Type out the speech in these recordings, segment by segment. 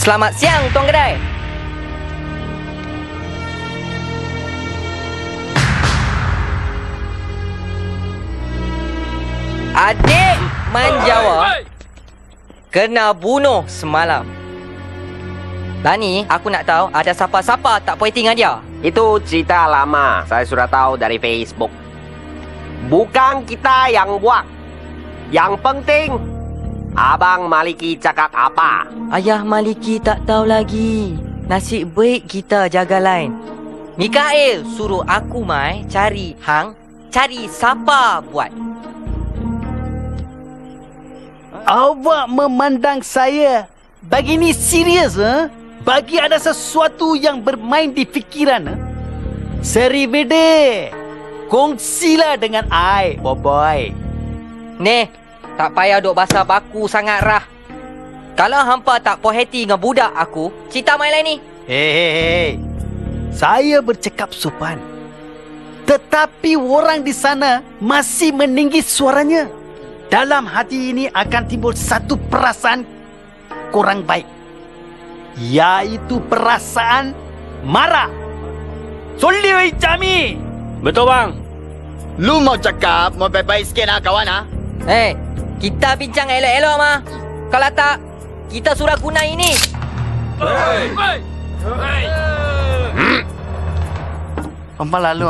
Selamat siang, Tuan Kedai. Adik Manjawa kena bunuh semalam. Lah ni, aku nak tahu ada siapa-siapa tak puas hati dengan dia. Itu cerita lama. Saya sudah tahu dari Facebook. Bukan kita yang buat. Yang penting, Abang Maliki cakap apa? Ayah Maliki tak tahu lagi. Nasib baik kita jaga lain. Mikael suruh aku mai cari cari siapa buat. Awak memandang saya begini serius, bagi ada sesuatu yang bermain di fikiran, Serivede, kongsilah dengan I, boy. Neh, tak payah duk basa baku sangat rah. Kalau hampa tak puas hati dengan budak aku, cerita main lain ni. Hei, saya bercakap sopan. Tetapi orang di sana masih meninggi suaranya. Dalam hati ini akan timbul satu perasaan kurang baik, yaitu perasaan marah. Solli Jami. Betul bang. Lu mau cakap, mau baik-baik sikit lah kawan ha? Kita bincang elok-elok mah. Kalau tak, kita surat guna ini. Apa lalu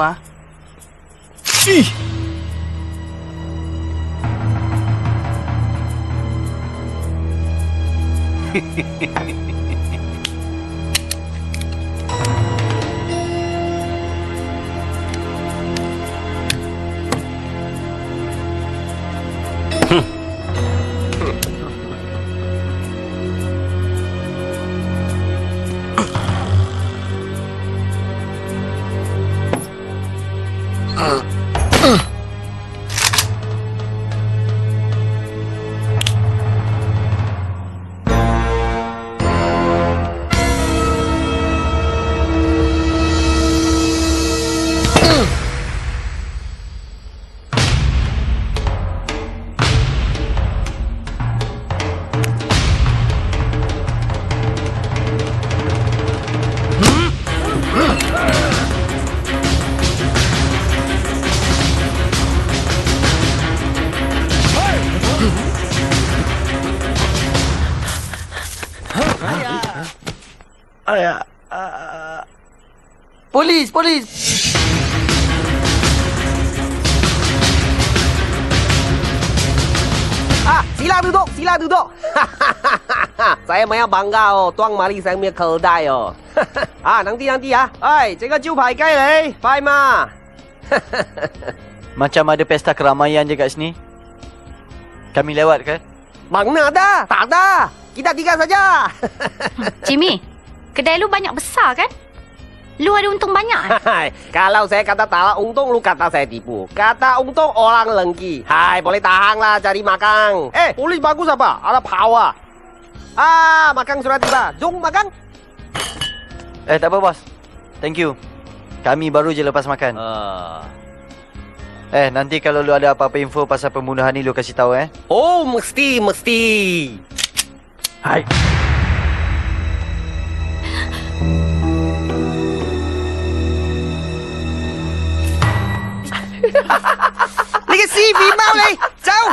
Polis. Sila duduk. Saya banyak bangga Tuan Malik saya punya kedai nanti ya.这个就排开嘞，拍嘛。 Macam ada pesta keramaian je kat sini. Kami lewat ke? Mana ada? Tak ada. Kita tiga saja. Jimmy, kedai lu banyak besar kan? Lu ada untung banyak kan? Kalau saya kata tak ada untung, lu kata saya tipu. Kata untung orang lengki. Hai, boleh tahan lah cari makan. Polis bagus apa? Ada power. Makan sudah tiba. Jom makan. Tak apa bos. Thank you. Kami baru je lepas makan. Nanti kalau lu ada apa-apa info pasal pembunuhan ni, lu kasih tahu Oh, mesti. Hai. Cái gì vì mau này? Chào.